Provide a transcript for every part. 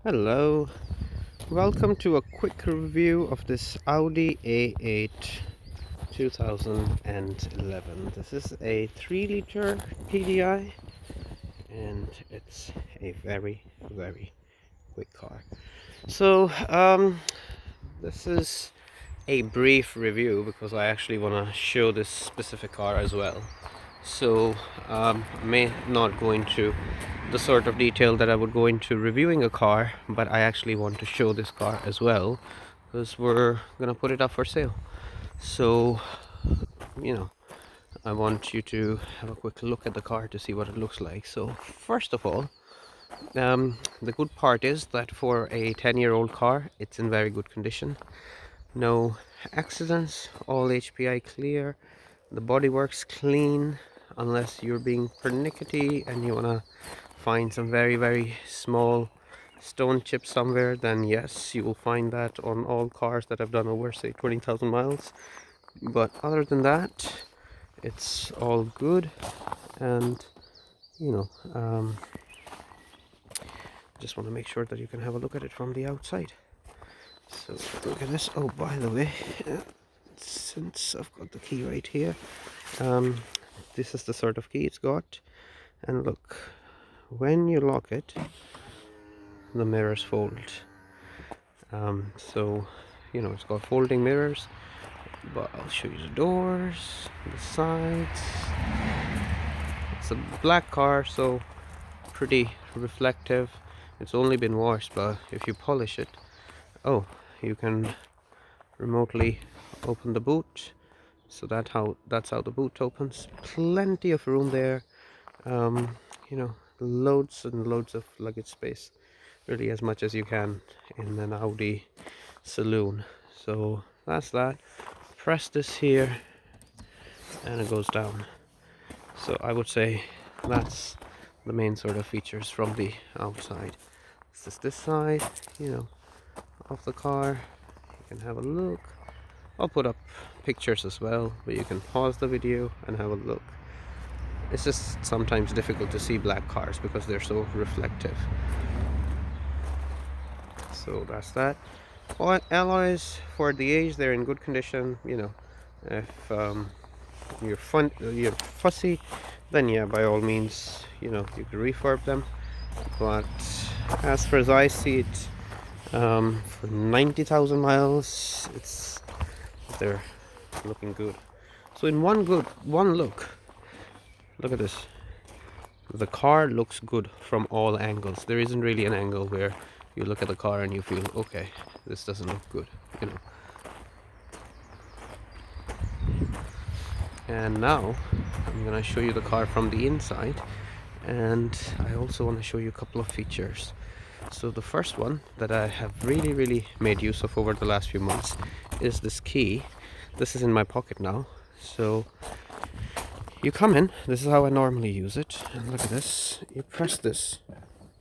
Hello, welcome to a quick review of this Audi A8 2011. This is a 3-liter TDI and it's a very quick car. So this is a brief review because I actually want to show this specific car as well. So may not go into the sort of detail that I would go into reviewing a car, but I actually want to show this car as well because we're gonna put it up for sale. So I want you to have a quick look at the car to see what it looks like. So first of all, the good part is that for a 10-year-old car, it's in very good condition. No accidents, all HPI clear, the bodywork's clean, unless you're being pernickety and you want to find some very small stone chips somewhere, then yes, you will find that on all cars that have done over, say, 20,000 miles. But other than that, it's all good. And just want to make sure that you can have a look at it from the outside. So look at this. Oh, by the way, since I've got the key right here, this is the sort of key it's got. And look, when you lock it, the mirrors fold. So it's got folding mirrors, but I'll show you the doors, the sides. It's a black car, so pretty reflective. It's only been washed, but if you polish it, you can remotely open the boot. So that's how the boot opens. Plenty of room there. Loads and loads of luggage space, really as much as you can in an Audi saloon. So that's that. Press this here and it goes down. So I would say that's the main sort of features from the outside. This is this side, of the car. You can have a look. I'll put up pictures as well, but you can pause the video and have a look. It's just sometimes difficult to see black cars because they're so reflective. So that's that. Alloys, for the age, they're in good condition. If you're fussy, then yeah, by all means, you can refurb them. But as far as I see it, for 90,000 miles, they're looking good. So in one look at this. The car looks good from all angles. There isn't really an angle where you look at the car and you feel, okay, this doesn't look good, And now I'm gonna show you the car from the inside, and I also want to show you a couple of features. So the first one that I have really made use of over the last few months is this key. This is in my pocket now. So you come in, this is how I normally use it, and look at this. You press this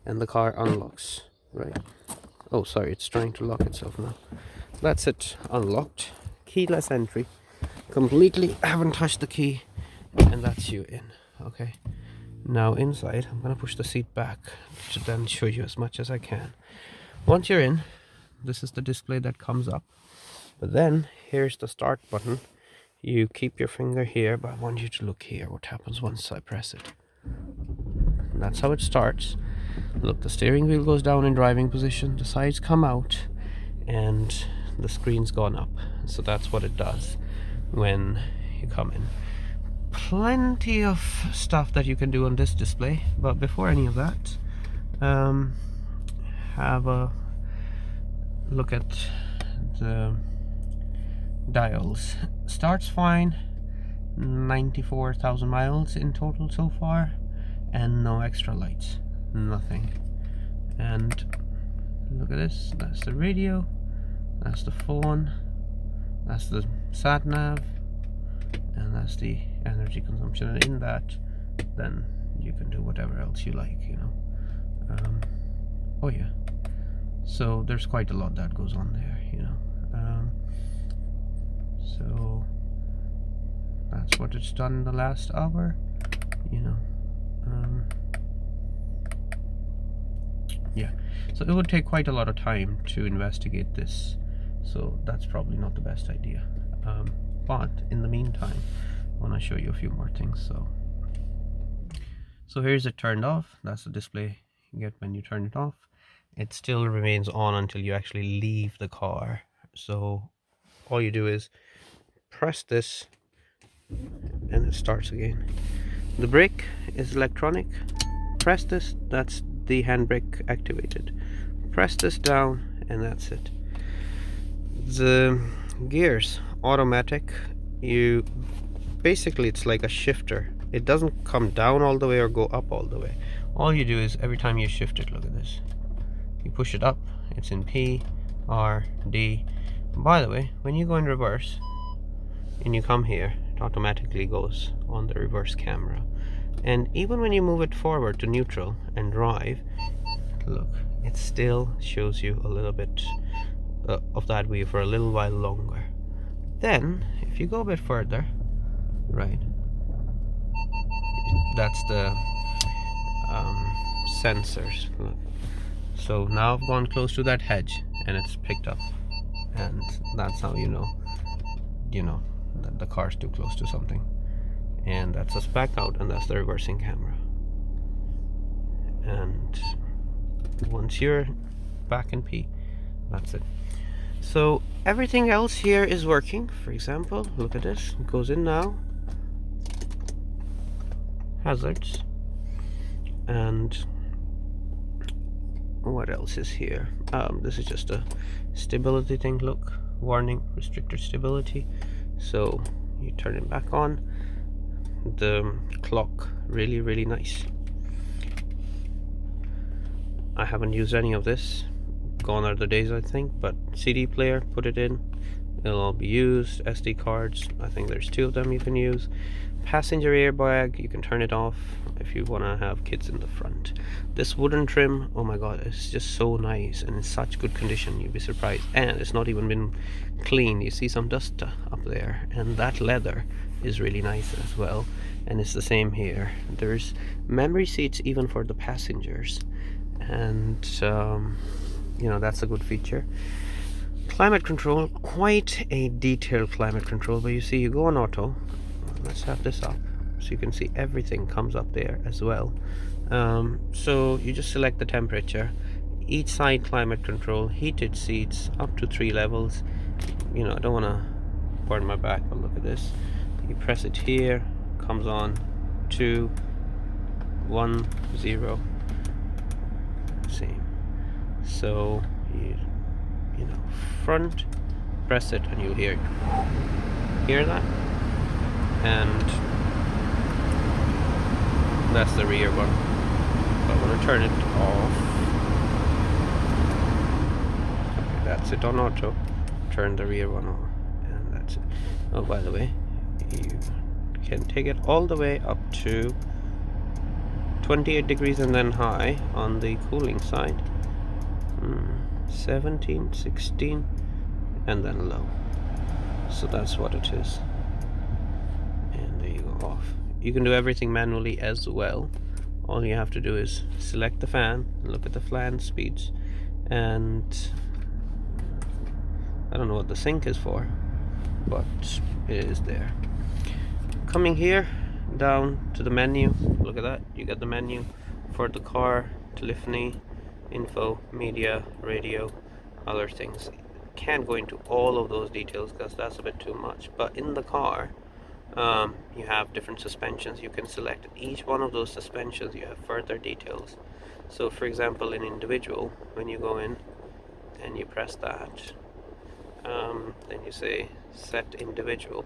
and the car unlocks, right? Oh, sorry, it's trying to lock itself now. That's it, unlocked. Keyless entry. Completely haven't touched the key, and that's you in. Okay, now inside, I'm gonna push the seat back to then show you as much as I can. Once you're in, this is the display that comes up. But then here's the start button. You keep your finger here, but I want you to look here what happens once I press it. And that's how it starts. Look, the steering wheel goes down in driving position, the sides come out, and the screen's gone up. So that's what it does when you come in. Plenty of stuff that you can do on this display, but before any of that, have a look at the dials. Starts fine, 94,000 miles in total so far, and no extra lights, nothing. And look at this, that's the radio, that's the phone, that's the sat nav, and that's the energy consumption. And in that, then you can do whatever else you like, oh yeah, so there's quite a lot that goes on there, so that's what it's done in the last hour, Yeah, so it would take quite a lot of time to investigate this, so that's probably not the best idea. But in the meantime, I want to show you a few more things. So here's it turned off. That's the display you get when you turn it off. It still remains on until you actually leave the car. So all you do is press this and it starts again. The brake is electronic. Press this, that's the handbrake activated. Press this down and that's it. The gears automatic. You basically, it's like a shifter. It doesn't come down all the way or go up all the way. All you do is every time you shift it, look at this, you push it up, it's in P, R, D. By the way, when you go in reverse and you come here, it automatically goes on the reverse camera. And even when you move it forward to neutral and drive, look, it still shows you a little bit of that view for a little while longer. Then if you go a bit further, right, that's the sensors. Look. So now I've gone close to that hedge and it's picked up, and that's how you know that the car's too close to something. And that's us back out, and that's the reversing camera. And once you're back in P, that's it. So everything else here is working. For example, look at this, it goes in now, hazards, and what else is here? This is just a stability thing. Look, warning, restricted stability. So you turn it back on. The clock, really nice. I haven't used any of this, gone are the days, I think, but CD player, put it in, it'll all be used. SD cards, I think there's 2 of them you can use. Passenger airbag, you can turn it off if you want to have kids in the front. This wooden trim, oh my god, it's just so nice and in such good condition, you'd be surprised. And it's not even been cleaned. You see some dust up there, and that leather is really nice as well. And it's the same here. There's memory seats even for the passengers, and that's a good feature. Climate control, quite a detailed climate control, but you see, you go on auto. Let's have this up so you can see everything comes up there as well. So you just select the temperature, each side climate control, heated seats up to 3 levels. I don't want to burn my back, but look at this. You press it here, comes on 2, 1, 0, same. So front, press it and you'll hear that. And that's the rear one. I want to turn it off. Okay, that's it on auto. Turn the rear one on, and that's it. Oh, by the way, you can take it all the way up to 28 degrees and then high on the cooling side, 17, 16, and then low. So that's what it is. Off. You can do everything manually as well. All you have to do is select the fan, look at the fan speeds, and I don't know what the sync is for, but it is there. Coming here down to the menu, look at that, you get the menu for the car, telephony, info, media, radio, other things. Can't go into all of those details because that's a bit too much, but in the car you have different suspensions. You can select each one of those suspensions, you have further details. So for example, in individual, when you go in and you press that, then you say set individual,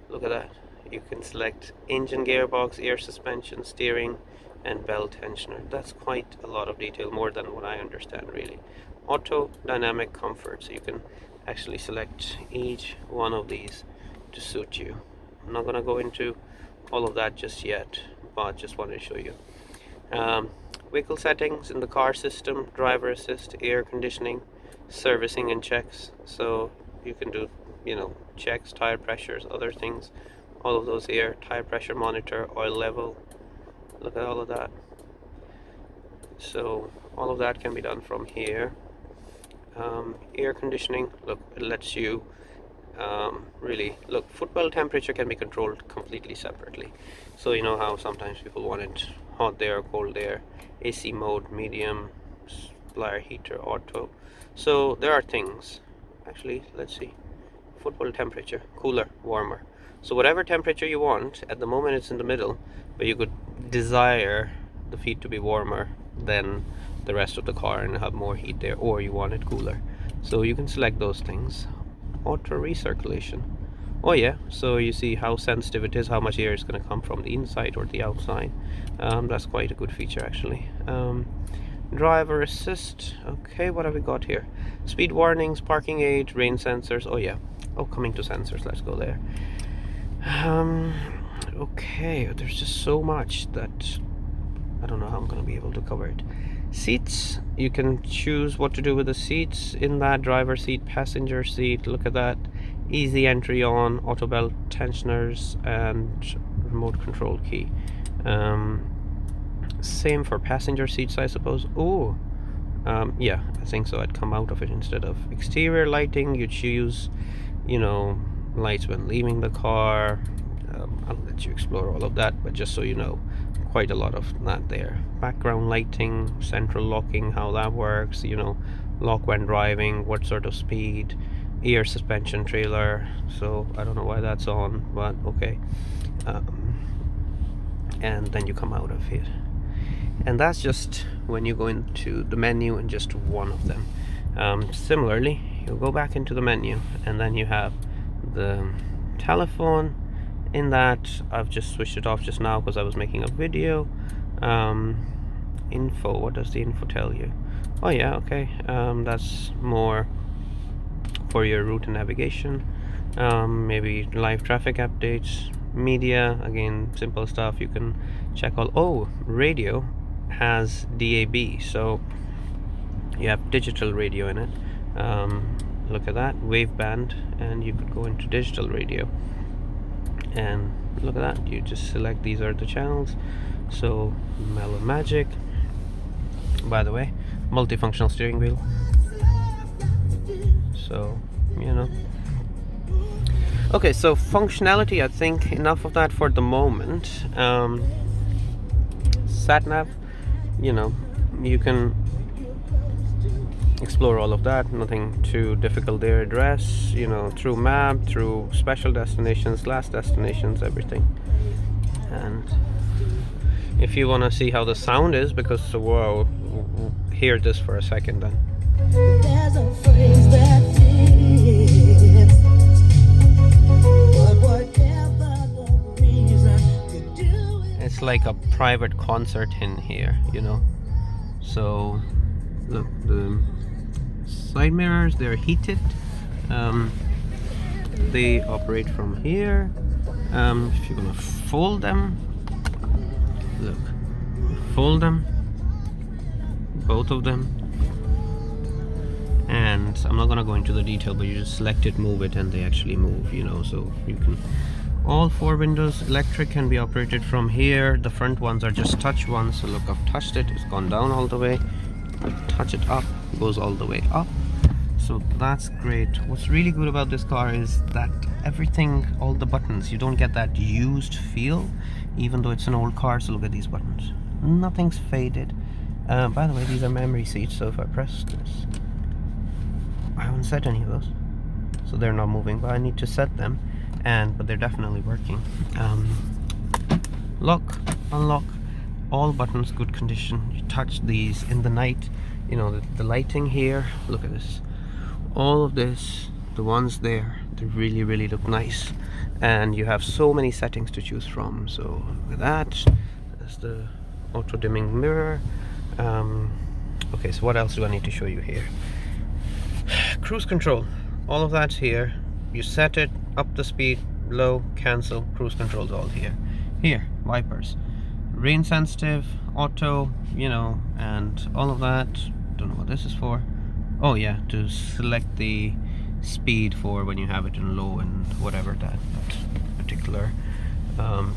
look at that, you can select engine, gearbox, air suspension, steering, and belt tensioner. That's quite a lot of detail, more than what I understand really. Auto, dynamic, comfort, so you can actually select each one of these to suit you. I'm not going to go into all of that just yet, but just wanted to show you. Vehicle settings in the car system, driver assist, air conditioning, servicing and checks. So you can do, checks, tire pressures, other things, all of those here. Tire pressure monitor, oil level, look at all of that. So all of that can be done from here. Air conditioning, look, it lets you really look. Footwell temperature can be controlled completely separately, so you know how sometimes people want it hot there, cold there, AC mode, medium, supplier heater, auto. So there are things. Actually, let's see, footwell temperature, cooler, warmer. So whatever temperature you want, at the moment it's in the middle, but you could desire the feet to be warmer than the rest of the car and have more heat there, or you want it cooler. So you can select those things. Auto recirculation. Oh yeah, so you see how sensitive it is, how much air is going to come from the inside or the outside. That's quite a good feature actually. Driver assist. Okay, what have we got here? Speed warnings, parking aid, rain sensors. Oh yeah. Oh, coming to sensors, let's go there. Okay, there's just so much that I don't know how I'm going to be able to cover it. Seats, you can choose what to do with the seats in that. Driver seat, passenger seat, look at that. Easy entry on, auto belt tensioners, and remote control key. Same for passenger seats, I suppose. Oh, yeah, I think so. I'd come out of it instead of exterior lighting. You choose, you know, lights when leaving the car. I'll let you explore all of that, but just so you know, quite a lot of that there. Background lighting, central locking, how that works, you know, lock when driving, what sort of speed, air suspension trailer. So I don't know why that's on, but okay. And then you come out of it, and that's just when you go into the menu and just one of them. Similarly, you'll go back into the menu, and then you have the telephone. In that, I've just switched it off just now because I was making a video. Info, what does the info tell you? Oh yeah, okay, that's more for your route and navigation. Maybe live traffic updates, media, again, simple stuff. You can check all. Oh, radio has DAB, so you have digital radio in it. Look at that, wave band, and you could go into digital radio. And look at that, you just select these are the channels. So Mellow Magic, by the way, multifunctional steering wheel, so you know. Okay, so functionality, I think enough of that for the moment. Sat nav, you know, you can explore all of that, nothing too difficult there. Address, you know, through map, through special destinations, last destinations, everything. And if you want to see how the sound is, because whoa, hear this for a second then. There's a phrase that fits, but whatever the reason you do it. It's like a private concert in here, you know. So look, the side mirrors, they're heated. They operate from here. If you're gonna fold them, look, fold them, both of them, and I'm not gonna go into the detail, but you just select it, move it, and they actually move, you know. So you can, all four windows electric, can be operated from here. The front ones are just touch ones, so look, I've touched it, it's gone down all the way. Touch it up, goes all the way up. So that's great. What's really good about this car is that everything, all the buttons, you don't get that used feel, even though it's an old car. So look at these buttons, nothing's faded. By the way, these are memory seats, so if I press this, I haven't set any of those, so they're not moving, but I need to set them, but they're definitely working. Lock, unlock, all buttons good condition. You touch these in the night, you know, the lighting here, look at this, all of this, the ones there, they really look nice, and you have so many settings to choose from. So look at that, that's the auto dimming mirror. Okay, so what else do I need to show you here? Cruise control, all of that's here. You set it, up the speed, low, cancel, cruise control's all here. Here, wipers, rain sensitive, auto, you know, and all of that. Don't know what this is for. Oh yeah, to select the speed for when you have it in low and whatever that particular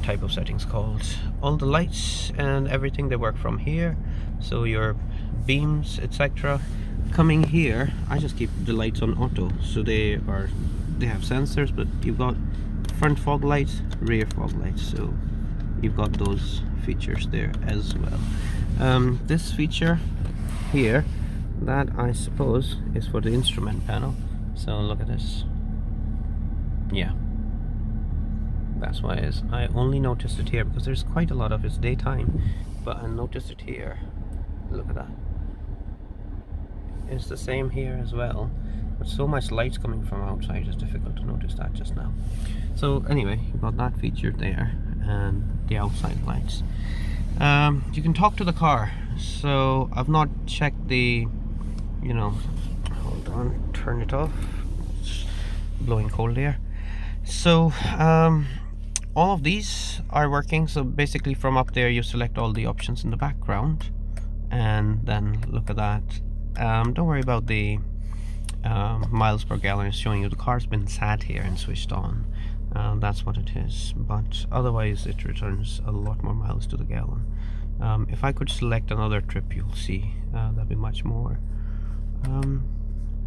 type of settings called. All the lights and everything, they work from here. So your beams, etc. Coming here, I just keep the lights on auto, so they have sensors, but you've got front fog lights, rear fog lights, so you've got those features there as well. This feature here, that I suppose is for the instrument panel. So look at this. Yeah, that's why I only noticed it here because there's quite a lot of it's daytime, but I noticed it here. Look at that. It's the same here as well, but so much light's coming from outside, it's difficult to notice that just now. So anyway, you've got that feature there and the outside lights. You can talk to the car. So I've not checked the, hold on, turn it off. It's blowing cold air. So all of these are working. So basically from up there you select all the options in the background, and then look at that. Don't worry about the miles per gallon. It's showing you the car's been sat here and switched on. That's what it is, but otherwise it returns a lot more miles to the gallon. If I could select another trip, you'll see that'd be much more.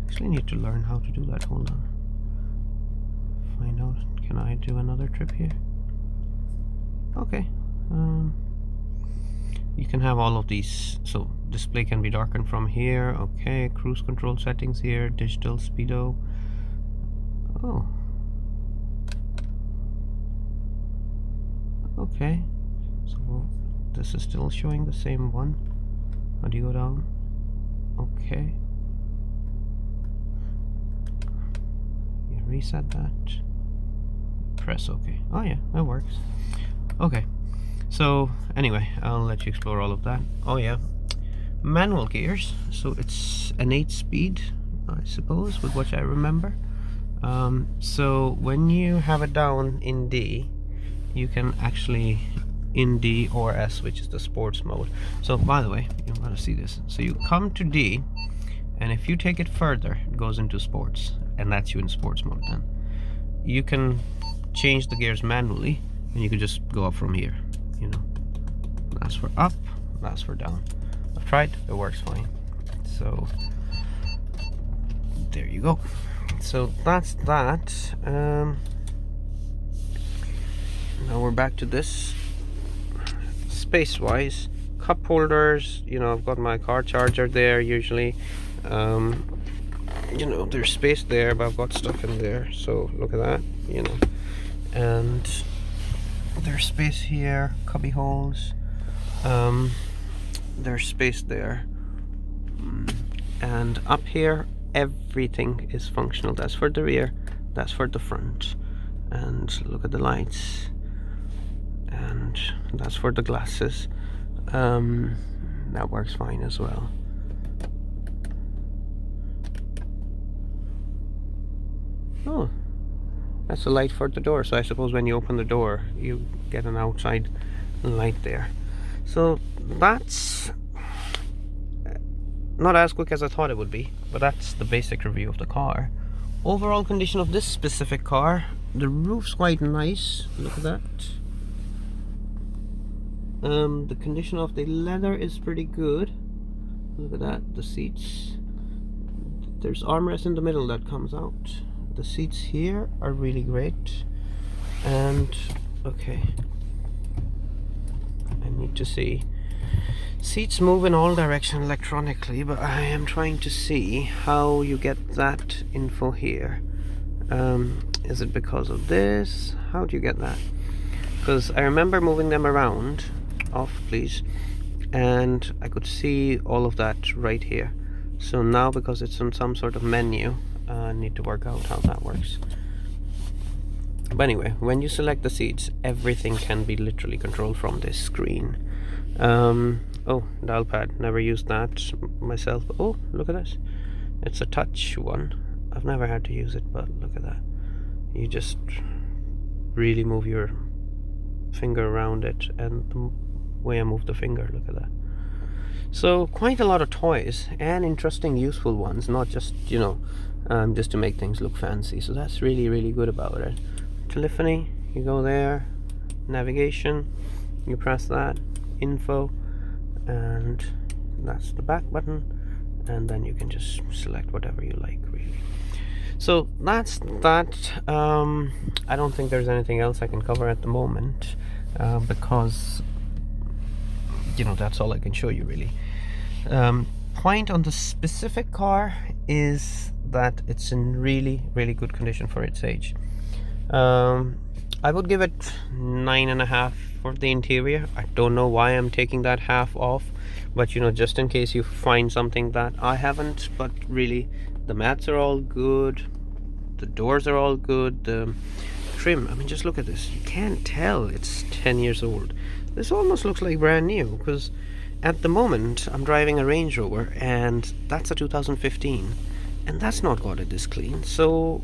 Actually need to learn how to do that. Hold on. Find out, can I do another trip here? Okay. You can have all of these. So display can be darkened from here. Okay, cruise control settings here, digital speedo. Oh, okay. So this is still showing the same one. How do you go down? Okay. You reset that. Press OK. Oh yeah, that works. Okay. So anyway, I'll let you explore all of that. Oh yeah, manual gears. So it's an 8-speed, I suppose, with what I remember. So when you have it down in D, you can actually in D or S, which is the sports mode. So by the way, you want to see this. So you come to D, and if you take it further, it goes into sports, and that's you in sports mode. Then you can change the gears manually, and you can just go up from here. That's for up, that's for down. I've tried, it works fine. So there you go. So that's that. Now we're back to this. Space wise, cup holders, I've got my car charger there usually. There's space there, but I've got stuff in there, so look at that, and there's space here, cubby holes. There's space there, and up here everything is functional. That's for the rear, that's for the front, and look at the lights, and that's for the glasses. That works fine as well. Oh, that's a light for the door, so I suppose when you open the door you get an outside light there. So that's not as quick as I thought it would be, but that's the basic review of the car. Overall condition of this specific car, the roof's quite nice, look at that. The condition of the leather is pretty good, look at that. The seats, there's armrest in the middle that comes out. The seats here are really great, and okay, I need to see. Seats move in all directions electronically, but I am trying to see how you get that info here. Is it because of this? How do you get that? Because I remember moving them around. Off please. And I could see all of that right here. So now because it's on some sort of menu, I need to work out how that works. But anyway, when you select the seats, everything can be literally controlled from this screen. Oh, dial pad, never used that myself. Oh, look at this, it's a touch one. I've never had to use it, but look at that. You just really move your finger around it, and the way I move the finger, look at that. So quite a lot of toys, and interesting, useful ones, not just, just to make things look fancy. So that's really, really good about it. Telephony, you go there, navigation, you press that, info, and that's the back button, and then you can just select whatever you like, really. So that's that. I don't think there's anything else I can cover at the moment, because that's all I can show you, really. Point on the specific car is that it's in really, really good condition for its age. I would give it 9.5 for the interior. I don't know why I'm taking that half off, but just in case you find something that I haven't. But really, the mats are all good, the doors are all good, the trim, I mean, just look at this. You can't tell it's 10 years old. This almost looks like brand new, because at the moment I'm driving a Range Rover, and that's a 2015, and that's not got it this clean. So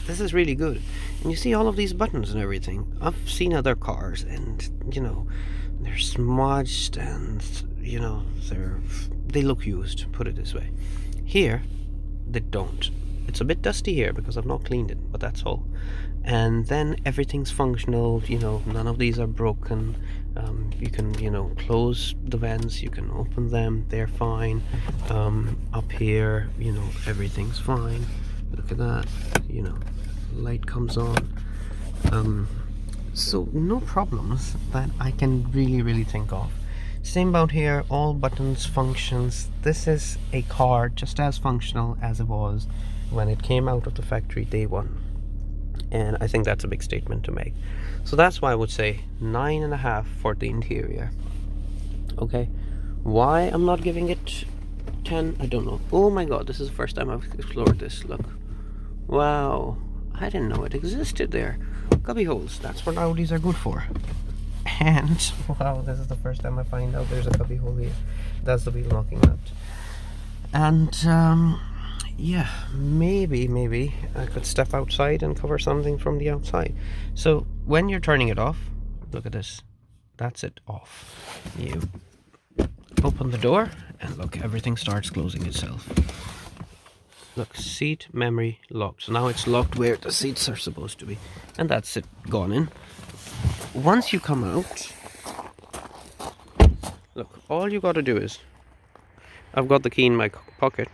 this is really good. And you see all of these buttons and everything. I've seen other cars, and they're smudged, and they look used, put it this way. Here they don't. It's a bit dusty here because I've not cleaned it, but that's all. And then everything's functional. None of these are broken. You can close the vents, you can open them, they're fine. Up here, everything's fine. Look at that. Light comes on. So no problems that I can really think of. Same about here, all buttons, functions. This is a car just as functional as it was when it came out of the factory day one, and I think that's a big statement to make. So that's why I would say 9.5 for the interior. Okay, why I'm not giving it 10, I don't know. Oh my god, this is the first time I've explored this. Look, wow, I didn't know it existed there. Cubby holes, that's what Audis are good for. And wow, this is the first time I find out there's a cubby hole here. That's the wheel knocking out. And yeah, maybe I could step outside and cover something from the outside. So when you're turning it off, look at this, that's it off. You open the door and look, everything starts closing itself. Look, seat memory locked. So now it's locked where the seats are supposed to be, and that's it, gone in. Once you come out, look, all you got to do is, I've got the key in my pocket.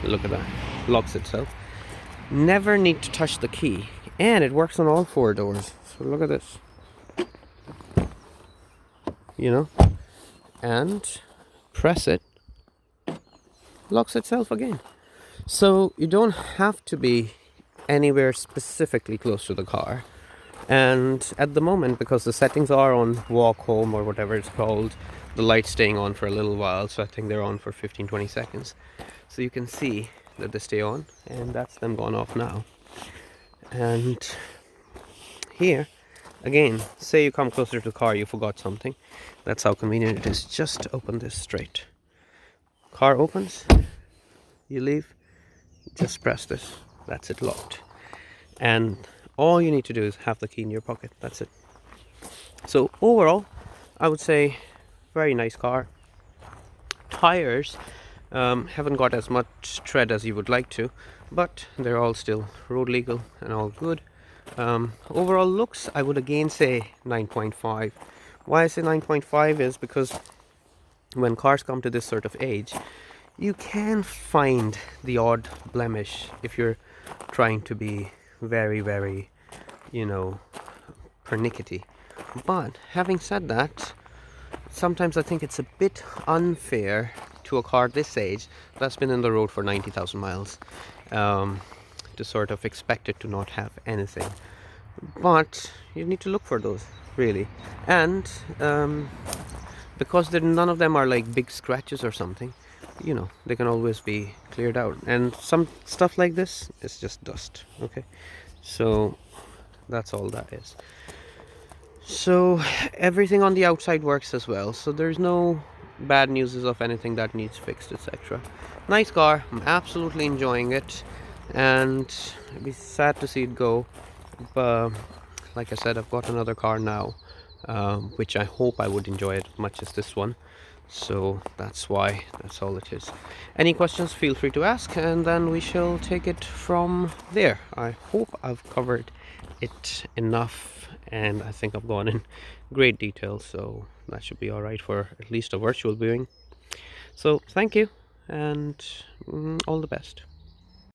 Look at that, locks itself. Never need to touch the key, and it works on all 4 doors. So look at this, and press it, locks itself again. So you don't have to be anywhere specifically close to the car. And at the moment, because the settings are on walk home or whatever it's called, the light's staying on for a little while, so I think they're on for 15-20 seconds. So you can see that they stay on, and that's them gone off now. And here again, say you come closer to the car, you forgot something. That's how convenient it is. Just open this straight, car opens, you leave, just press this, that's it, locked. And all you need to do is have the key in your pocket, that's it. So overall, I would say very nice car. Tires haven't got as much tread as you would like to, but they're all still road legal and all good. Overall looks, I would again say 9.5. Why I say 9.5 is because when cars come to this sort of age, you can find the odd blemish if you're trying to be very pernickety. But having said that, sometimes I think it's a bit unfair to a car this age that's been in the road for 90,000 miles to sort of expect it to not have anything. But you need to look for those, really. And because none of them are like big scratches or something, they can always be cleared out. And some stuff like this is just dust. Okay, so that's all that is. So everything on the outside works as well, so there's no bad news of anything that needs fixed, etc. Nice car, I'm absolutely enjoying it, and it'd be sad to see it go. But like I said, I've got another car now, which I hope I would enjoy as much as this one. So that's why, that's all it is. Any questions, feel free to ask, and then we shall take it from there. I hope I've covered it enough, and I think I've gone in great detail, so that should be all right for at least a virtual viewing. So thank you, and all the best.